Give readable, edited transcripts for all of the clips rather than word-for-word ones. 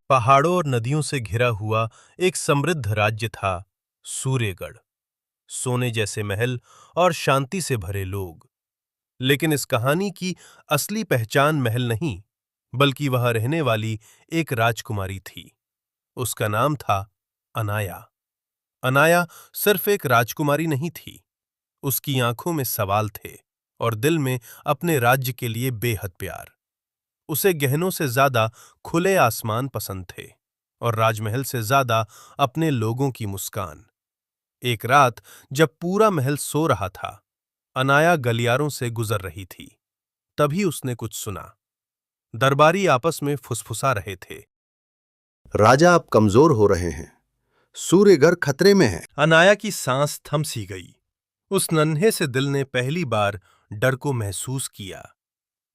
पहाड़ों और नदियों से घिरा हुआ एक समृद्ध राज्य था सूर्यगढ़। सोने जैसे महल और शांति से भरे लोग। लेकिन इस कहानी की असली पहचान महल नहीं, बल्कि वहां रहने वाली एक राजकुमारी थी। उसका नाम था अनाया। अनाया सिर्फ एक राजकुमारी नहीं थी। उसकी आंखों में सवाल थे और दिल में अपने राज्य के लिए बेहद प्यार। उसे गहनों से ज्यादा खुले आसमान पसंद थे और राजमहल से ज्यादा अपने लोगों की मुस्कान। एक रात जब पूरा महल सो रहा था, अनाया गलियारों से गुजर रही थी। तभी उसने कुछ सुना। दरबारी आपस में फुसफुसा रहे थे। राजा अब कमजोर हो रहे हैं। सूर्यगढ़ खतरे में है। अनाया की सांस थम सी गई। उस नन्हे से दिल ने पहली बार डर को महसूस किया।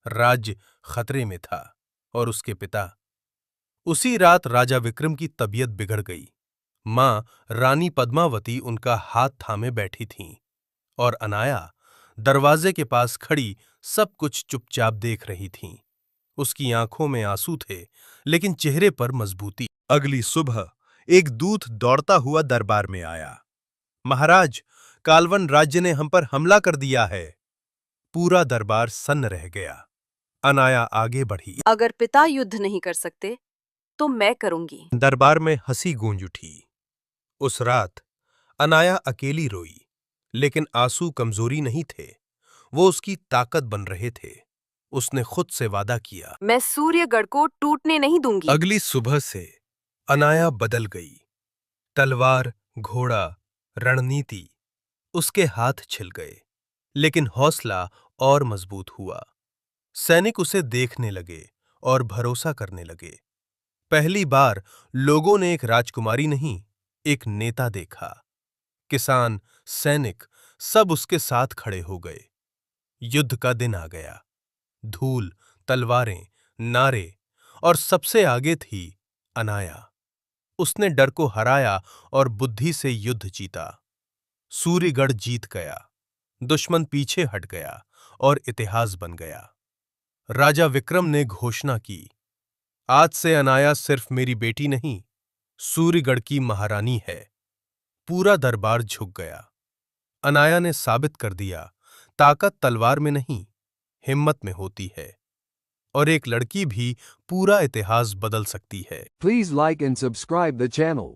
राज्य खतरे में था और उसके पिता। उसी रात राजा विक्रम की तबीयत बिगड़ गई। मां रानी पद्मावती उनका हाथ थामे बैठी थीं और अनाया दरवाजे के पास खड़ी सब कुछ चुपचाप देख रही थीं। उसकी आंखों में आंसू थे, लेकिन चेहरे पर मजबूती। अगली सुबह एक दूत दौड़ता हुआ दरबार में आया। महाराज, कालवन राज्य ने हम पर हमला कर दिया है। पूरा दरबार सन्न रह गया। अनाया आगे बढ़ी। अगर पिता युद्ध नहीं कर सकते तो मैं करूंगी। दरबार में हंसी गूंज उठी। उस रात अनाया अकेली रोई, लेकिन आंसू कमजोरी नहीं थे, वो उसकी ताकत बन रहे थे। उसने खुद से वादा किया, मैं सूर्यगढ़ को टूटने नहीं दूंगी। अगली सुबह से अनाया बदल गई। तलवार, घोड़ा, रणनीति उसके हाथ छिल गए, लेकिन हौसला और मजबूत हुआ। सैनिक उसे देखने लगे और भरोसा करने लगे। पहली बार लोगों ने एक राजकुमारी नहीं, एक नेता देखा। किसान, सैनिक सब उसके साथ खड़े हो गए। युद्ध का दिन आ गया। धूल, तलवारें, नारे और सबसे आगे थी अनाया। उसने डर को हराया और बुद्धि से युद्ध जीता। सूर्यगढ़ जीत गया। दुश्मन पीछे हट गया और इतिहास बन गया। राजा विक्रम ने घोषणा की, आज से अनाया सिर्फ मेरी बेटी नहीं, सूर्यगढ़ की महारानी है। पूरा दरबार झुक गया। अनाया ने साबित कर दिया, ताकत तलवार में नहीं, हिम्मत में होती है। और एक लड़की भी पूरा इतिहास बदल सकती है। Please like and subscribe the channel.